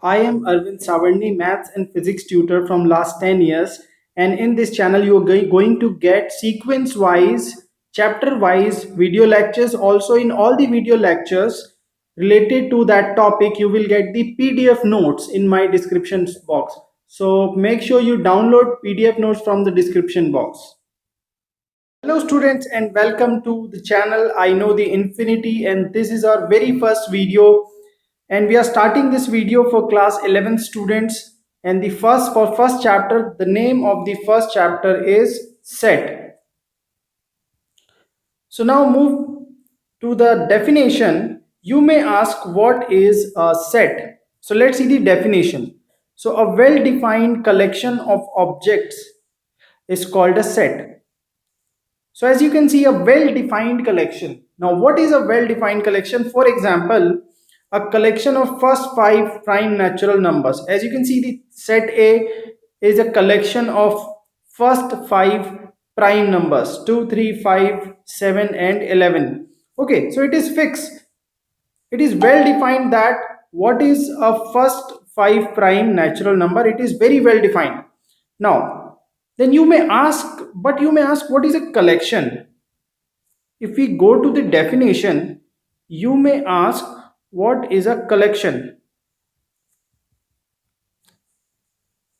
I am Arvind Savarni, maths and physics tutor from last 10 years. And in this channel, you are going to get sequence wise, chapter wise video lectures. Also, in all the video lectures related to that topic, you will get the PDF notes in my description box. So make sure you download PDF notes from the description box. Hello students and welcome to the channel I know the infinity, and this is our very first video, and we are starting this video for class 11 students. And the first chapter, the name of the first chapter is set. So now move to the definition. You may ask, what is a set? So let's see the definition. So a well defined collection of objects is called a set. So as you can see, a well-defined collection. Now, what is a well-defined collection? For example, a collection of first five prime natural numbers. As you can see, the set A is a collection of first five prime numbers 2, 3, 5, 7, and 11. Okay, so it is fixed. It is well defined that what is a first five prime natural number. It is very well defined. Now, then you may ask, what is a collection? If we go to the definition, you may ask, what is a collection?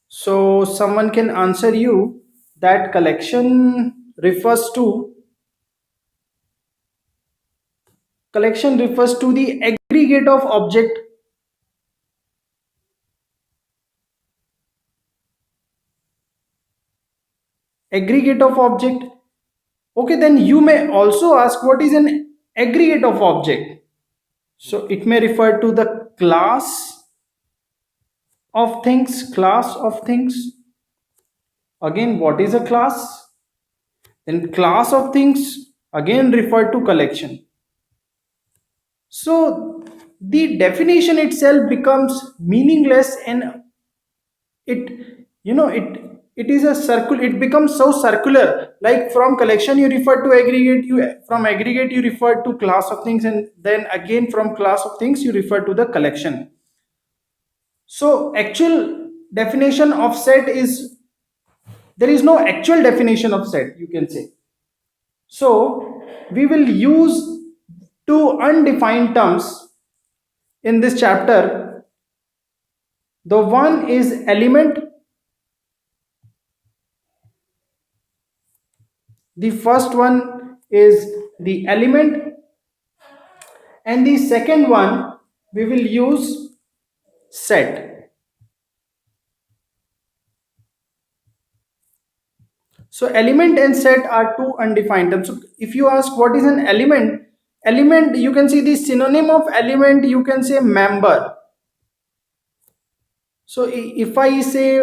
So someone can answer you that collection refers to the aggregate of object. Okay, then you may also ask, what is an aggregate of object? So it may refer to the class of things. Again, what is a class? Then class of things again refer to collection. So the definition itself becomes meaningless, and it is a circle. It becomes so circular. Like from collection you refer to aggregate, from aggregate you refer to class of things, and then again from class of things you refer to the collection. So actual definition of set is, there is no actual definition of set, you can say. So we will use two undefined terms in this chapter. The one is element. The first one is the element, and the second one we will use set. So element and set are two undefined terms. So if you ask what is an element, element, you can see the synonym of element, you can say member. So if I say,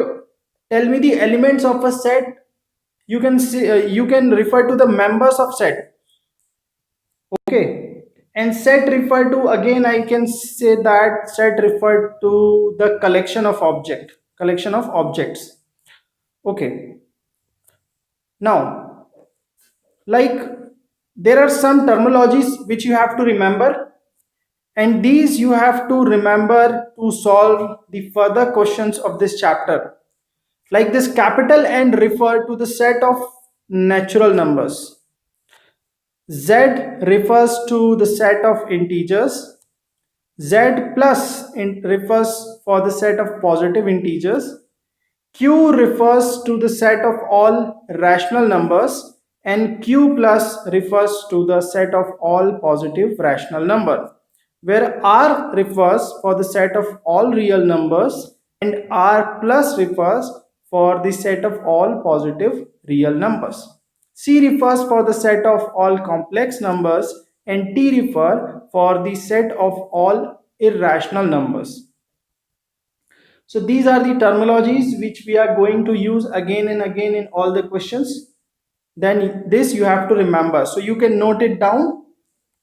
tell me the elements of a set, you can see, you can refer to the members of set. Okay, and set refer to, again I can say that set refer to the collection of objects. Okay, now, like, there are some terminologies which you have to remember, and these you have to remember to solve the further questions of this chapter. Like this capital N refer to the set of natural numbers. Z refers to the set of integers. Z plus refers for the set of positive integers. Q refers to the set of all rational numbers, and Q plus refers to the set of all positive rational numbers, where R refers for the set of all real numbers and R plus refers for the set of all positive real numbers. C refers for the set of all complex numbers, and T refer for the set of all irrational numbers. So these are the terminologies which we are going to use again and again in all the questions. Then this you have to remember. So you can note it down.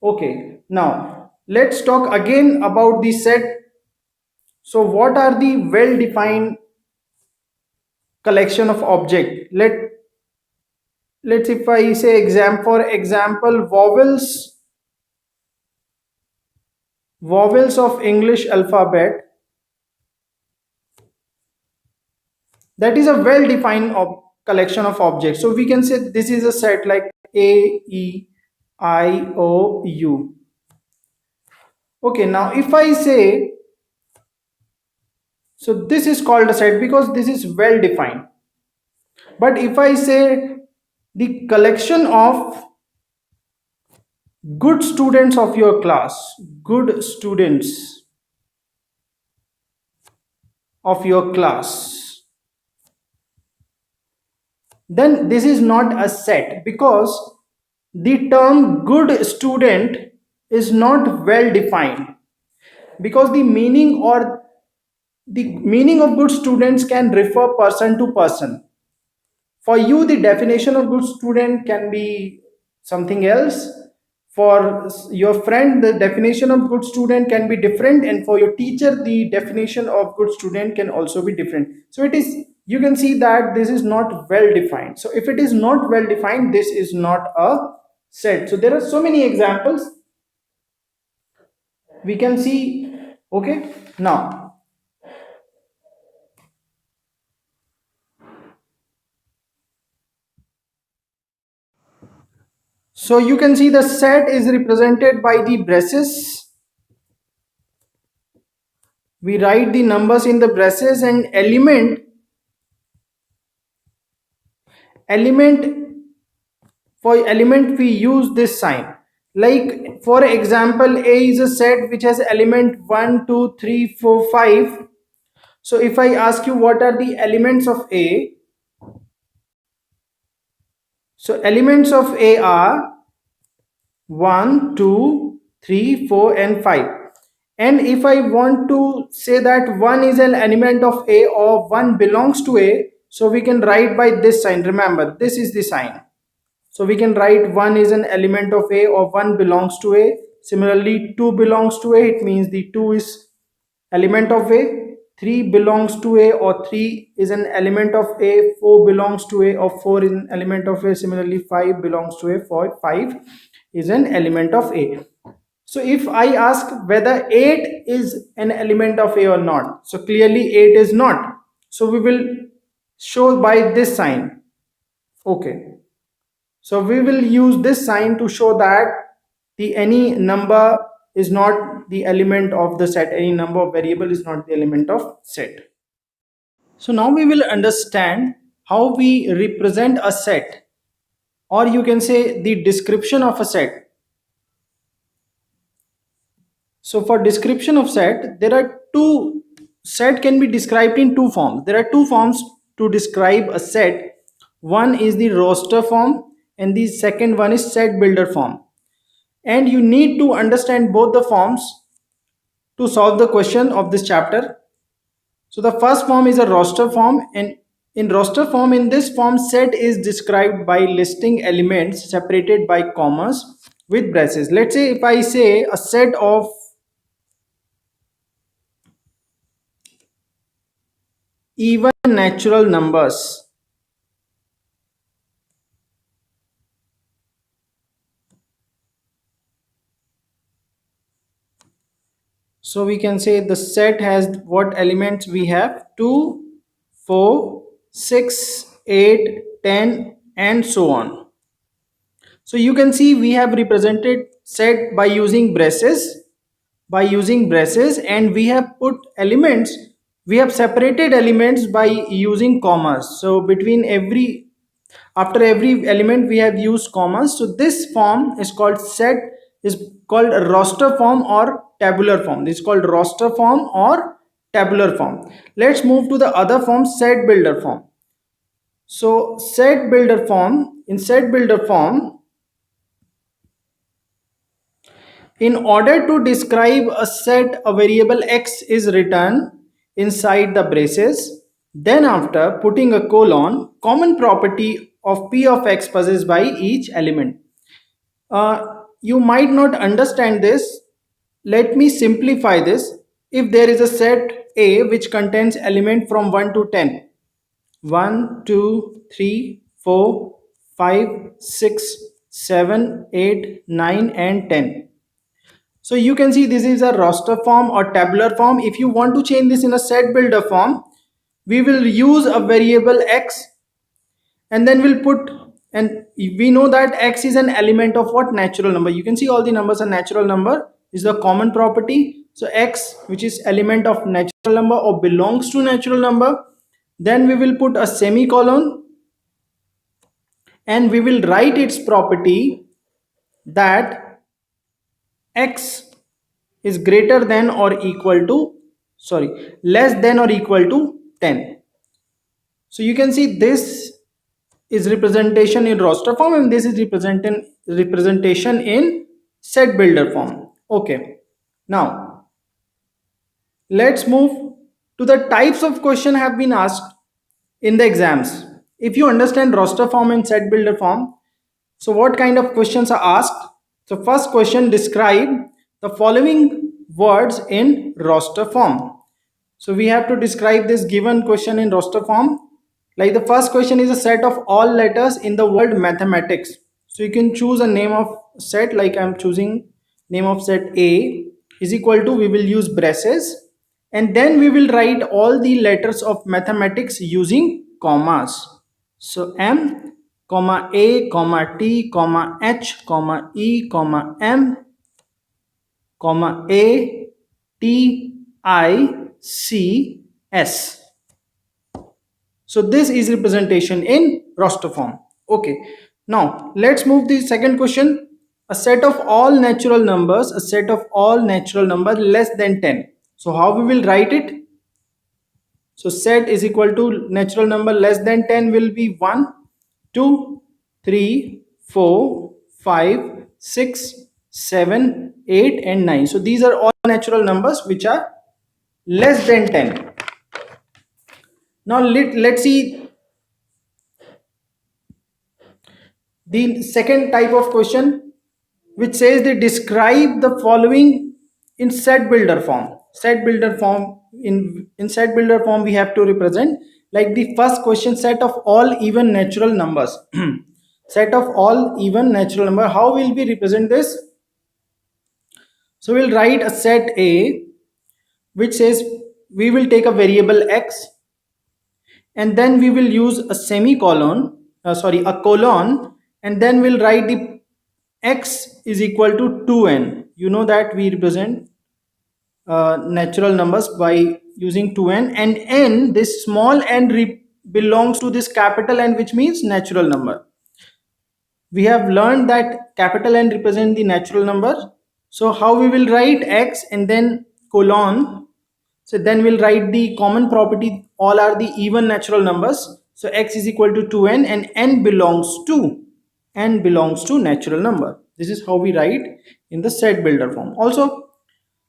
Okay, now let's talk again about the set. So what are the well-defined collection of object? Let's, if I say for example, vowels of English alphabet. that is a well defined collection of objects. So we can say this is a set like A, E, I, O, U. Okay, now if I say, so this is called a set because this is well defined. But if I say the collection of good students of your class, good students of your class, then this is not a set because the term good student is not well defined, because the meaning of good students can refer person to person. For you, the definition of good student can be something else. For your friend, the definition of good student can be different, and for your teacher, the definition of good student can also be different. So it is, you can see that this is not well defined. So if it is not well defined, this is not a set. So there are so many examples we can see. Okay, now so you can see the set is represented by the braces. We write the numbers in the braces, and element for element we use this sign. Like for example, A is a set which has element 1 2 3 4 5. So if I ask you what are the elements of A, so elements of A are 1 2 3 4 and 5. And if I want to say that 1 is an element of A or 1 belongs to A, so we can write by this sign. Remember, this is the sign. So we can write 1 is an element of A or 1 belongs to A. Similarly, 2 belongs to A, it means the 2 is element of A. 3 belongs to A or 3 is an element of A. 4 belongs to A or 4 is an element of A. Similarly, 5 belongs to A, 5 is an element of A. So if I ask whether 8 is an element of A or not, so clearly 8 is not. So we will show by this sign. Okay. So we will use this sign to show that the any number is not the element of the set, any number of variable is not the element of set. So now we will understand how we represent a set, or you can say the description of a set. So for description of set, there are two, set can be described in two forms. There are two forms to describe a set. One is the roster form and the second one is set builder form. And you need to understand both the forms to solve the question of this chapter. So the first form is a roster form, and in roster form, in this form, set is described by listing elements separated by commas with braces. Let's say if I say a set of even natural numbers, so we can say the set has what elements we have: 2, 4, 6, 8, 10, and so on. So you can see we have represented set by using braces, and we have put elements, we have separated elements by using commas. So between every, after every element we have used commas. So this form is called set, is called roster form or tabular form. This is called roster form or tabular form. Let's move to the other form, set builder form. So set builder form, in set builder form, in order to describe a set, a variable x is written inside the braces. Then after putting a colon, common property of p of x possessed by each element. You might not understand this. Let me simplify this. If there is a set A which contains element from 1 to 10, 1, 2, 3, 4, 5, 6, 7, 8, 9, and 10. So you can see this is a roster form or tabular form. If you want to change this in a set builder form, we will use a variable x, and then we'll put, and we know that x is an element of what? Natural number. You can see all the numbers are natural number, is the common property. So x, which is element of natural number or belongs to natural number, then we will put a semicolon, and we will write its property that x is greater than or equal to, sorry, less than or equal to 10. So you can see this is representation in roster form, and this is representation in set builder form. Okay, now let's move to the types of question have been asked in the exams. If you understand roster form and set builder form, so what kind of questions are asked? So first question, describe the following words in roster form. So we have to describe this given question in roster form. Like the first question is a set of all letters in the word mathematics. So you can choose a name of set, like I'm choosing name of set A is equal to, we will use braces, and then we will write all the letters of mathematics using commas. So M, comma A, comma T, comma H, comma E, comma M, comma A, T, I, C, S. So this is representation in roster form. Okay. Now let's move the second question. A set of all natural numbers, a set of all natural numbers less than 10. So how we will write it? So set is equal to natural number less than 10 will be 1, 2, 3, 4, 5, 6, 7, 8 and 9. So these are all natural numbers which are less than 10. Now let's see the second type of question, which says they describe the following in set builder form. Set builder form, in set builder form we have to represent, like the first question, set of all even natural numbers. Set of all even natural number, how will we represent this? So we'll write a set A which says we will take a variable x, and then we will use a semicolon, a colon, and then we'll write the x is equal to 2n. You know that we represent natural numbers by using 2n, and n, this small n belongs to this capital N, which means natural number. We have learned that capital N represent the natural number. So how we will write x and then colon, so then we'll write the common property, all are the even natural numbers. So x is equal to 2n, and n belongs to natural number. This is how we write in the set builder form. Also,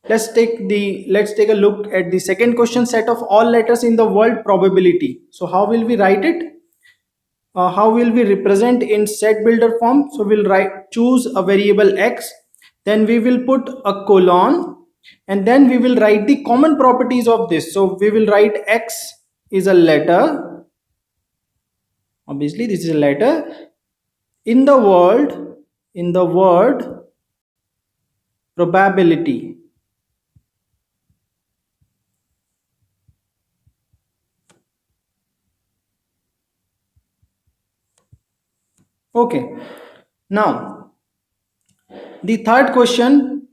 let's take a look at the second question, set of all letters in the word probability. So how will we write it? How will we represent in set builder form? So we'll choose a variable x, then we will put a colon, and then we will write the common properties of this. So we will write x is a letter, obviously this is a letter in the word probability. Okay, now the third question,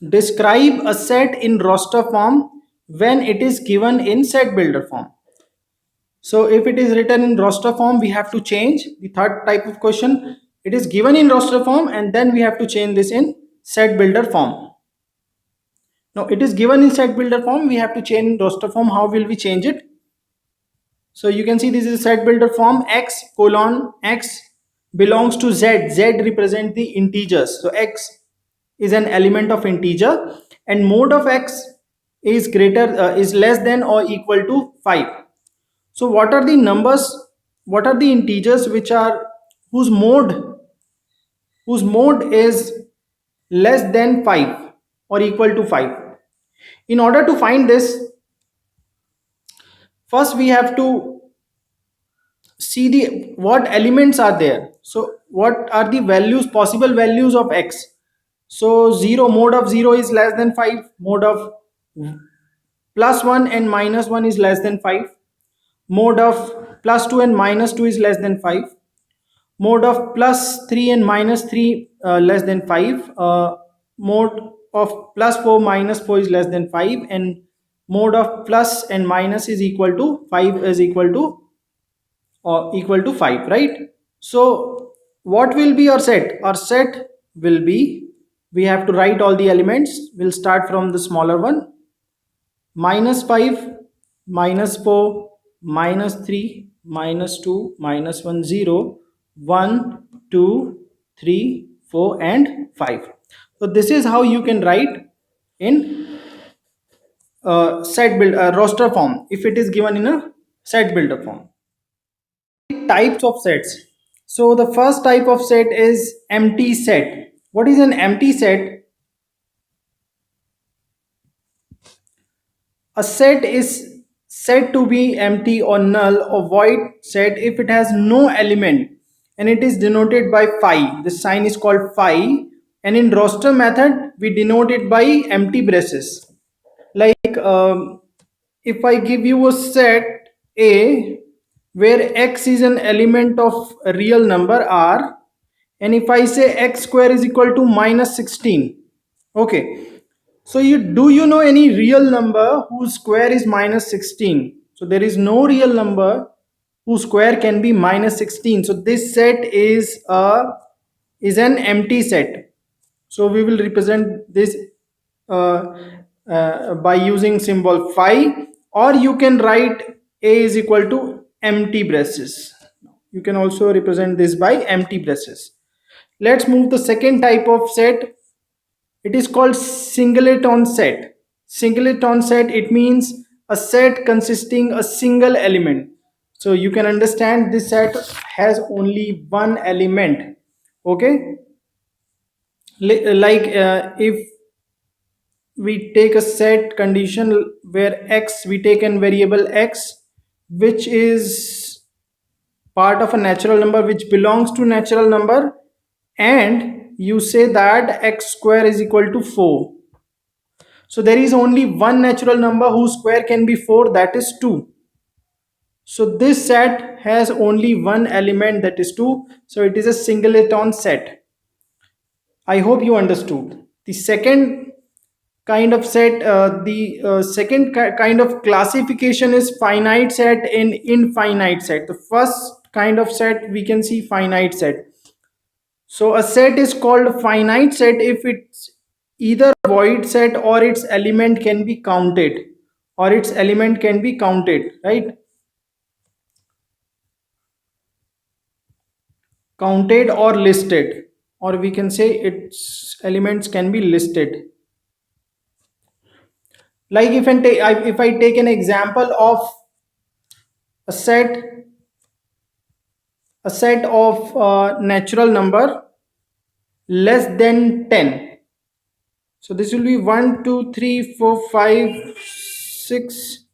describe a set in roster form when it is given in set builder form. So if it is written in roster form, we have to change the third type of question. It is given in roster form, and then we have to change this in set builder form. Now it is given in set builder form, we have to change in roster form. How will we change it? So you can see this is set builder form, x colon x belongs to z. Z represent the integers. So x is an element of integer, and mode of x is is less than or equal to 5. So what are the numbers, what are the integers which are whose mode is less than 5 or equal to 5? In order to find this, first we have to see the what elements are there. So what are the values, possible values of x? So 0, mode of 0 is less than 5, mode of plus 1 and minus 1 is less than 5. Mode of plus 2 and minus 2 is less than 5. Mode of plus 3 and minus 3 less than 5. Mode of plus 4 minus 4 is less than 5, and mode of plus and minus is equal to 5 is equal to or equal to 5, right? So what will be our set? Our set will be, we have to write all the elements. We'll start from the smaller one. Minus 5, minus 4, minus 3, minus 2, minus 1, 0, 1, 2, 3, 4, and 5. So this is how you can write in set build roster form if it is given in a set builder form. Types of sets. So the first type of set is empty set. What is an empty set? A set is said to be empty or null or void set if it has no element, and it is denoted by phi. The sign is called phi, and in roster method we denote it by empty braces. Like if I give you a set A where x is an element of a real number r, and if I say x square is equal to minus 16, okay, so you know any real number whose square is minus 16? So there is no real number whose square can be minus 16. So this set is an empty set. So we will represent this uh, by using symbol phi, or you can write a is equal to empty braces. You can also represent this by empty braces. Let's move the second type of set. It is called singleton set. Singleton set, it means a set consisting a single element. So you can understand this set has only one element. Okay, like if we take a set condition where x, we take an variable x which is part of a natural number which belongs to natural number, and you say that x square is equal to 4. So there is only one natural number whose square can be 4, that is 2. So this set has only one element, that is 2. So it is a singleton set. I hope you understood. The second kind of set, kind of classification is finite set and infinite set. The first kind of set we can see finite set. So a set is called a finite set if it's either void set or its element can be counted, right? Counted or listed, or we can say its elements can be listed. Like if I take an example of a set of natural number less than 10. So this will be 1 2 3 4 5 6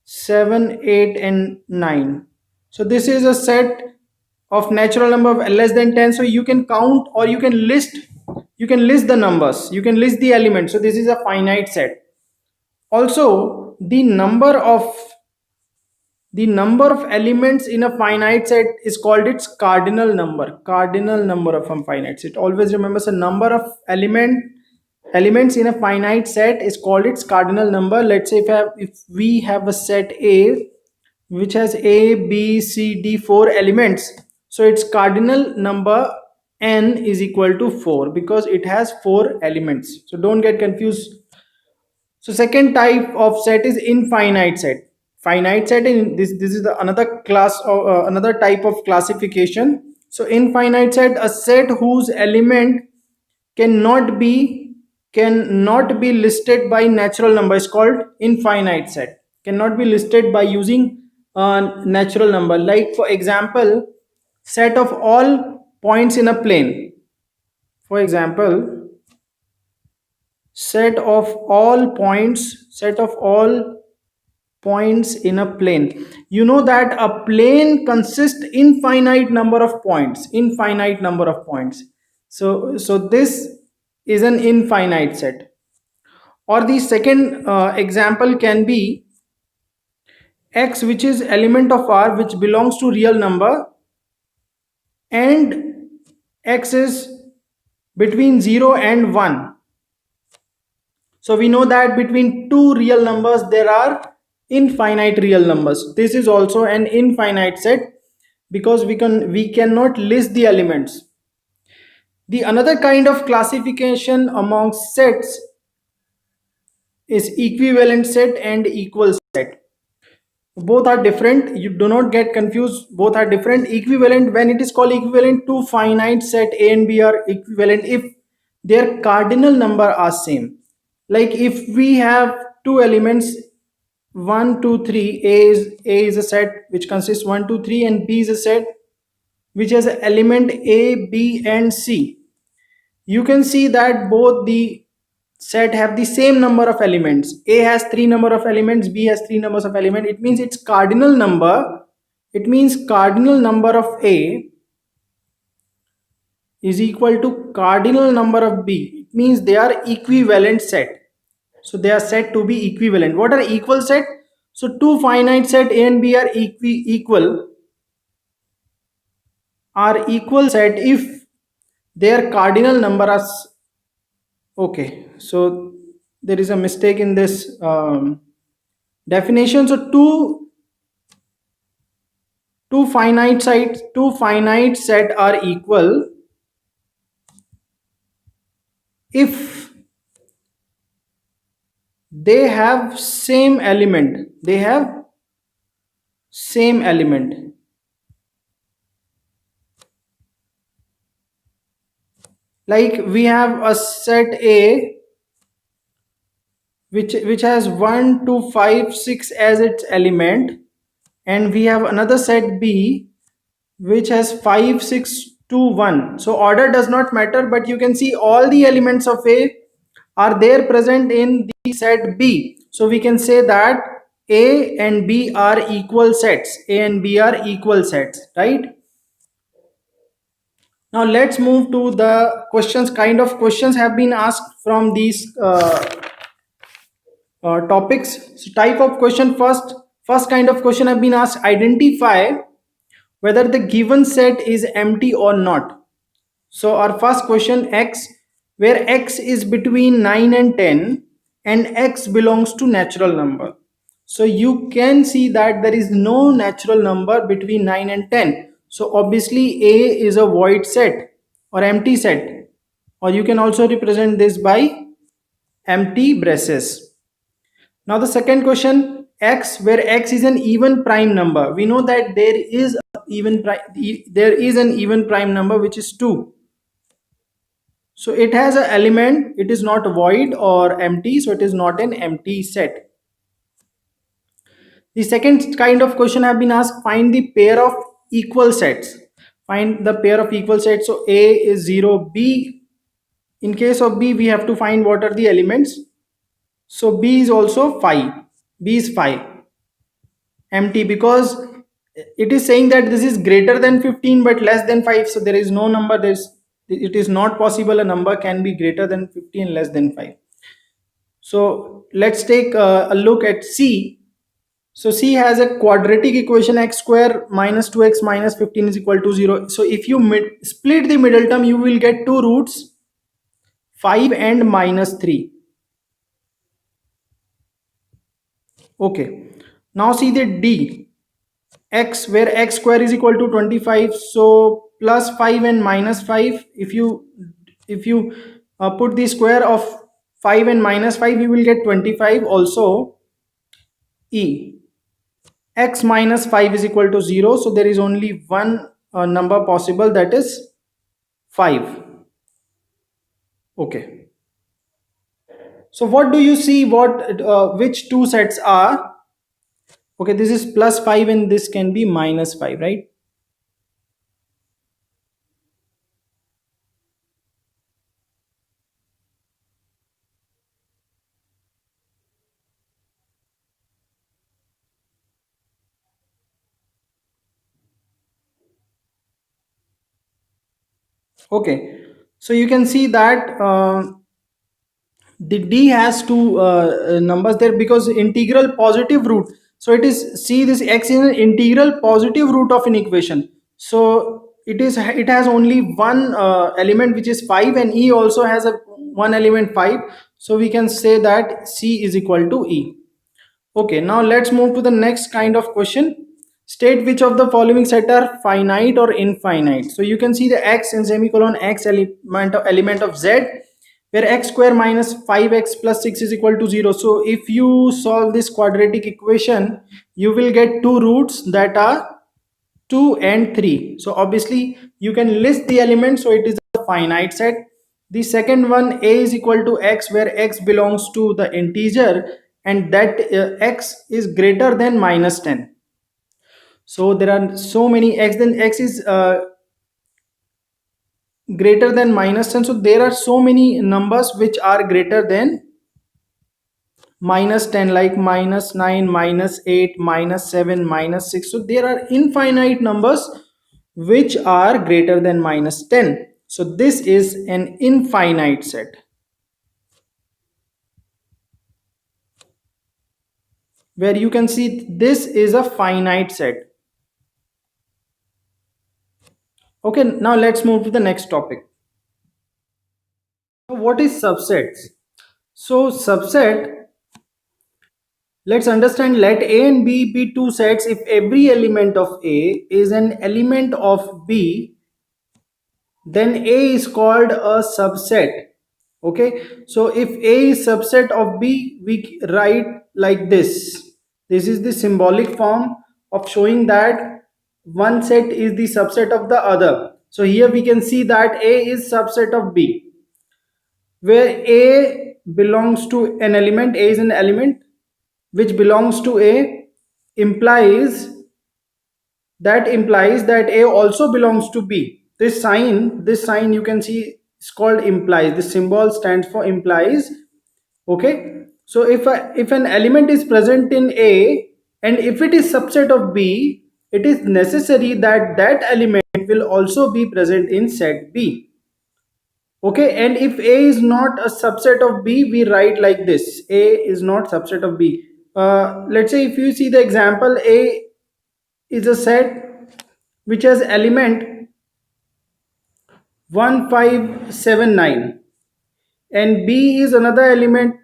7 8 and 9. So this is a set of natural number less than 10. So you can count or you can list the numbers, you can list the elements. So this is a finite set. Also the number of elements in a finite set is called its cardinal number. Cardinal number of a finite set. Always remember, the number of elements in a finite set is called its cardinal number. Let's say if we have a set A which has A, B, C, D, 4 elements. So its cardinal number n is equal to 4 because it has 4 elements. So don't get confused. So second type of set is infinite set. Finite set, in this is the another class or another type of classification. So infinite set, a set whose element cannot be listed by natural number is called infinite set. Cannot be listed by using natural number. Like for example, set of all points in a plane. For example, set of all points in a plane. You know that a plane consists infinite number of points. So this is an infinite set. Or the second example can be x which is element of R which belongs to real number, and x is between 0 and 1. So we know that between two real numbers there are infinite real numbers. This is also an infinite set because we cannot list the elements. The another kind of classification among sets is equivalent set and equal set. Both are different, you do not get confused, both are different. Equivalent, when it is called equivalent, two finite set A and B are equivalent if their cardinal number are same. Like if we have two elements 1 2 3, a is a set which consists 1 2 3, and B is a set which has an element A, B and C. You can see that both the set have the same number of elements. A has 3 number of elements, B has 3 numbers of elements. It means its cardinal number, it means cardinal number of A is equal to cardinal number of B. It means they are equivalent set. So they are said to be equivalent. What are equal set? So two finite set A and B are equal set if their cardinal number are okay. So there is a mistake in this definition. So two finite set are equal if they have same element. Like we have a set A which has 1 2 5 6 as its element, and we have another set B which has 5 6 2 1. So order does not matter, but you can see all the elements of A are there present in the set B. So we can say that A and B are equal sets. Right? Now let's move to the questions. Kind of questions have been asked from these topics. So type of question, first kind of question have been asked: identify whether the given set is empty or not. So our first question, x, where x is between 9 and 10 and x belongs to natural number. So you can see that there is no natural number between 9 and 10. So obviously A is a void set or empty set, or you can also represent this by empty braces. Now the second question, x, where x is an even prime number. We know that there is an even prime number which is 2. So it has an element, it is not void or empty, so it is not an empty set. The second kind of question have been asked: find the pair of equal sets. Find the pair of equal sets. So A is 0, B, in case of B we have to find what are the elements. So B is also 5. B is 5. Empty, because it is saying that this is greater than 15 but less than 5. So there is no number, it is not possible a number can be greater than 15 less than 5. So let's take a look at C. So C has a quadratic equation: x square minus 2x minus 15 is equal to 0. So if you split the middle term, you will get two roots, 5 and minus 3. Okay. Now see the D, x, where x square is equal to 25. So plus 5 and minus 5. If you put the square of 5 and minus 5, you will get 25. Also E, x minus 5 is equal to 0. So there is only one number possible, that is 5. Okay. So what do you see, which two sets are? Okay, this is plus 5 and this can be minus 5, right? Okay, so you can see that the D has two numbers there, because integral positive root. So it is, see, this x is an integral positive root of an equation. So it has only one element, which is 5, and E also has a one element 5. So we can say that C is equal to E. Okay, now let's move to the next kind of question. State which of the following set are finite or infinite. So you can see the x in semicolon x element of z, where x square minus 5x plus 6 is equal to 0. So if you solve this quadratic equation, you will get two roots that are 2 and 3. So obviously you can list the elements, so it is a finite set. The second one, a is equal to x, where x belongs to the integer, and that x is greater than minus 10. So there are so many x, then x is greater than minus 10. So there are so many numbers which are greater than minus 10, like minus 9, minus 8, minus 7, minus 6. So there are infinite numbers which are greater than minus 10. So this is an infinite set, where you can see this is a finite set. Okay, now let's move to the next topic. What is subsets? So subset, let's understand, let A and B be two sets if every element of A is an element of B, then A is called a subset. Okay, so if A is subset of B, we write like this. This is the symbolic form of showing that one set is the subset of the other. So here we can see that A is subset of B, where A belongs to an element, A is an element which belongs to A, implies that A also belongs to B. This sign you can see is called implies. This symbol stands for implies. Okay, so if an element is present in A, and if it is subset of B, it is necessary that that element will also be present in set B. Okay, and if A is not a subset of B, we write like this: A is not subset of B. Let's say if you see the example, A is a set which has element 1579, and B is another element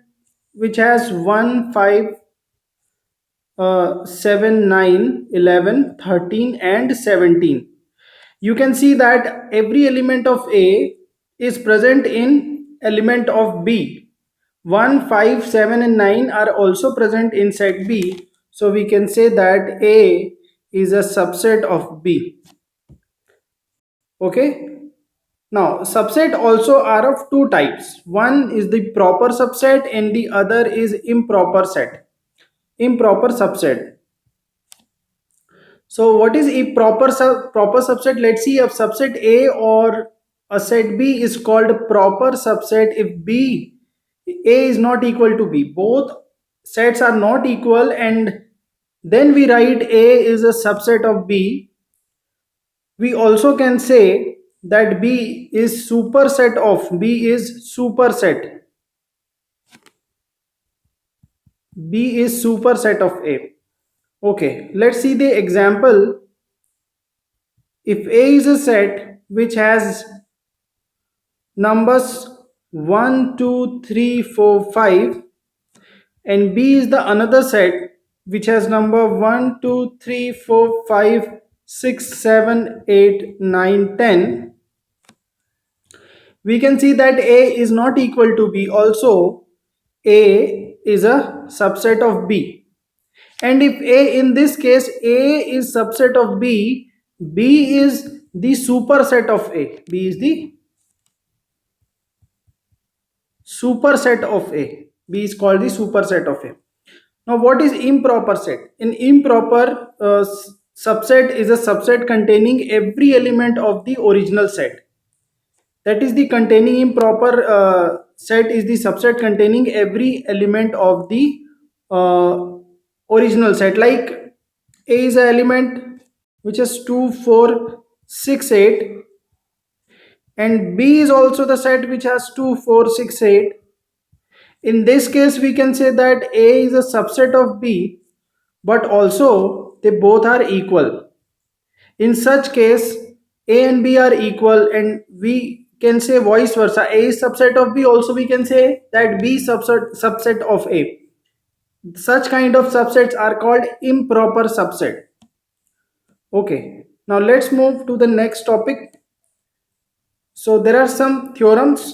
which has 1579, 11, 13 and 17. You can see that every element of A is present in element of B. 1, 5, 7 and 9 are also present in set B. So we can say that A is a subset of B. Okay. Now subset also are of two types. One is the proper subset and the other is improper subset. So what is a proper subset? Let's see, a subset A or a set B is called proper subset if A is not equal to B. Both sets are not equal, and then we write A is a subset of B. We also can say that B is superset of A. Okay, let's see the example. If A is a set which has numbers 1, 2, 3, 4, 5, and B is the another set which has number 1, 2, 3, 4, 5, 6, 7, 8, 9, 10, we can see that A is not equal to B. Also, A is a subset of B. And if A, in this case, A is subset of B, B is the superset of A. B is the superset of A. B is called the superset of A. Now, what is improper set? An improper subset is a subset containing every element of the original set. That is, the containing improper set is the subset containing every element of the original set. Like A is an element which is 2, 4, 6, 8, and B is also the set which has 2, 4, 6, 8. In this case, we can say that A is a subset of B, but also they both are equal. In such case, A and B are equal, and we can say vice versa. A is subset of B. Also, we can say that B is subset of A. Such kind of subsets are called improper subset. Okay. Now let's move to the next topic. So there are some theorems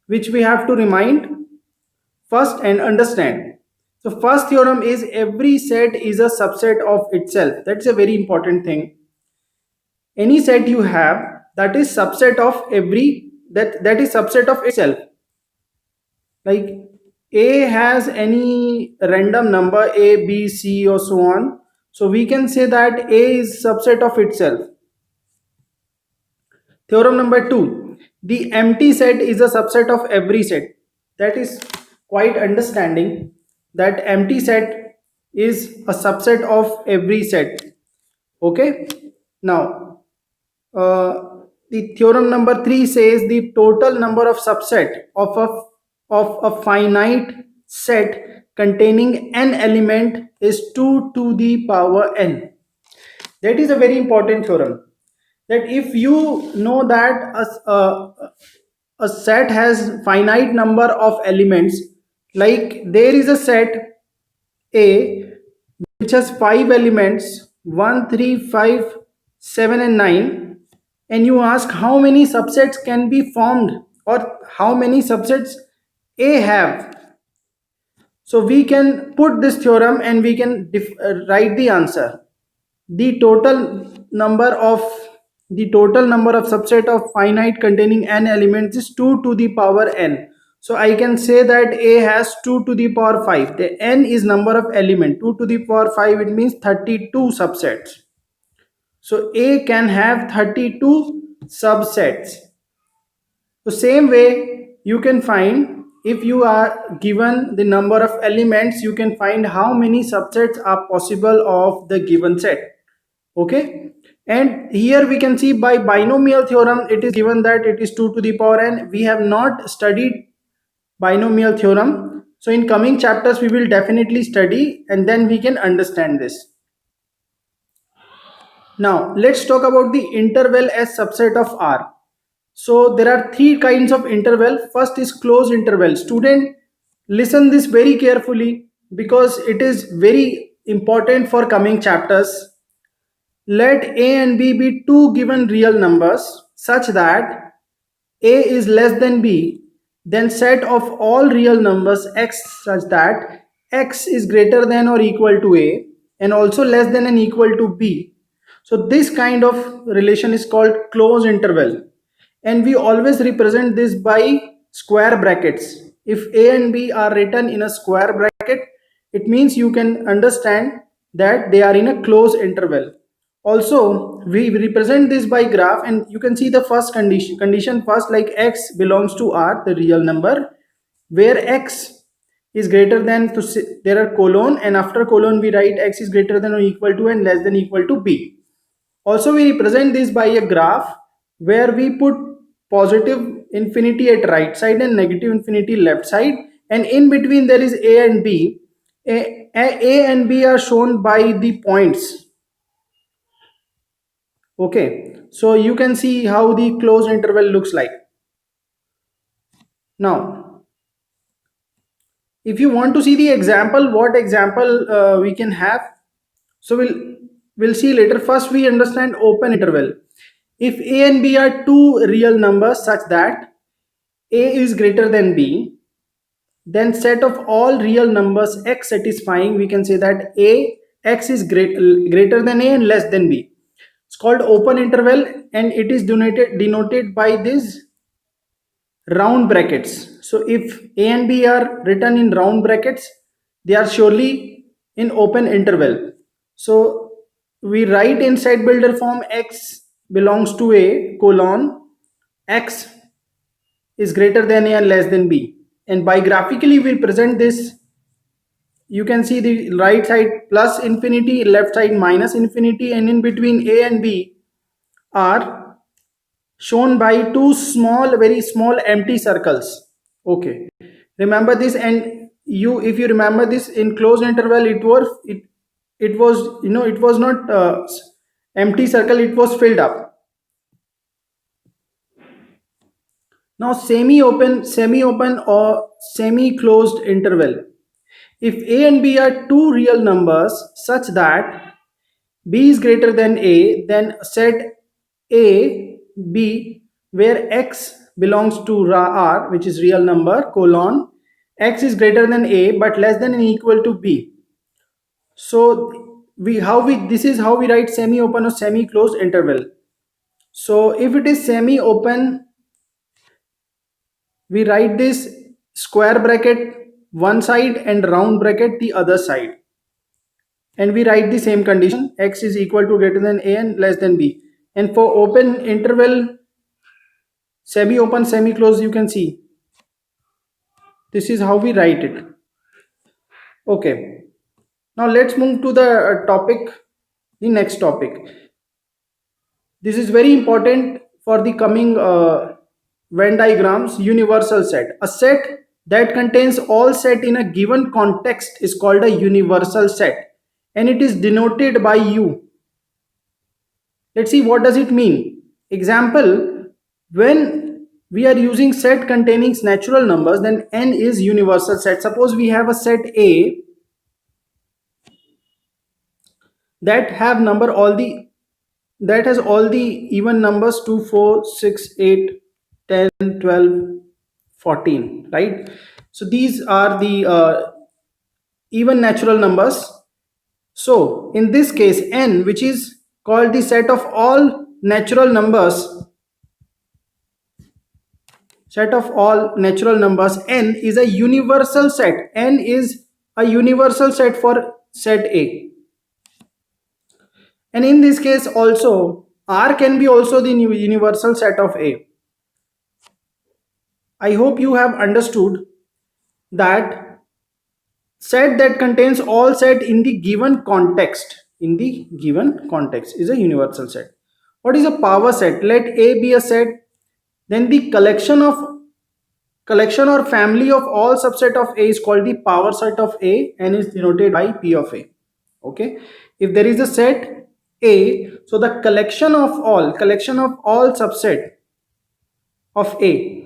which we have to remind first and understand. So first theorem is every set is a subset of itself. That's a very important thing. Any set you have that is subset of every that is subset of itself. Like A has any random number A, B, C or so on. So we can say that A is subset of itself. Theorem number 2. The empty set is a subset of every set. That is quite understanding that empty set is a subset of every set. Okay. Now, the theorem number 3 says the total number of subset of a finite set containing n element is 2 to the power n. That is a very important theorem. That if you know that a set has finite number of elements, like there is a set A which has 5 elements 1, 3, 5, 7 and 9, and you ask how many subsets can be formed or how many subsets A have. So we can put this theorem and we can write the answer. The total number of subset of finite containing n elements is 2 to the power n. So I can say that A has 2 to the power 5. The n is number of element. 2 to the power 5, it means 32 subsets. So A can have 32 subsets. So same way you can find, if you are given the number of elements, you can find how many subsets are possible of the given set. Okay. And here we can see by binomial theorem, it is given that it is 2 to the power n. We have not studied binomial theorem. So in coming chapters, we will definitely study and then we can understand this. Now let's talk about the interval as subset of R. So there are 3 kinds of interval. First is closed interval. Student, listen this very carefully because it is very important for coming chapters. Let A and B be two given real numbers such that A is less than B, then set of all real numbers x such that x is greater than or equal to A and also less than and equal to B. So this kind of relation is called closed interval, and we always represent this by square brackets. If A and B are written in a square bracket, it means you can understand that they are in a closed interval. Also, we represent this by graph, and you can see the first condition first, like x belongs to R, the real number, where x is greater than, so there are colon, and after colon we write x is greater than or equal to and less than equal to B. Also, we represent this by a graph where we put positive infinity at right side and negative infinity left side, and in between there is A and B. A and B are shown by the points. Okay, so you can see how the closed interval looks like. Now, if you want to see the example, what example we can have, so we'll see later. First, we understand open interval. If A and B are two real numbers such that A is greater than B, then set of all real numbers x satisfying, we can say that x is greater than A and less than B. It's called open interval, and it is denoted by these round brackets. So if A and B are written in round brackets, they are surely in open interval. So we write inside builder form x belongs to A colon x is greater than A and less than B. And by graphically we present this. You can see the right side plus infinity, left side minus infinity, and in between A and B are shown by two very small empty circles. Okay, remember this, and if you remember this in closed interval, it was, it was not empty circle, it was filled up. Now semi open or semi closed interval. If a and b are two real numbers such that b is greater than a, then set a b where x belongs to r, which is real number, colon x is greater than a but less than and equal to b. So this is how we write semi open or semi closed interval. So if it is semi open, we write this square bracket one side and round bracket the other side, and we write the same condition, x is equal to greater than a and less than b. And for open interval, semi open, semi closed, you can see this is how we write it. Okay, now let's move to the the next topic. This is very important for the coming Venn diagrams. Universal set. A set that contains all set in a given context is called a universal set, and it is denoted by U. Let's see what does it mean. Example, when we are using set containing natural numbers, then n is universal set. Suppose we have a set A that have number all the that has all the even numbers 2, 4, 6, 8, 10, 12, 14, right? So these are the even natural numbers. So in this case, n, which is called the set of all natural numbers, n is a universal set. N is a universal set for set A. And in this case also, R can be also the universal set of A. I hope you have understood that set that contains all set in the given context is a universal set. What is a power set? Let A be a set, then the collection or family of all subset of A is called the power set of A and is denoted by P of A. Okay, if there is a set A, so the collection of all subset of A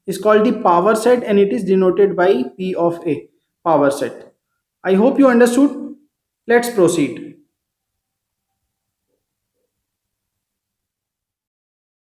is called the power set and it is denoted by P of A, power set. I hope you understood. Let's proceed.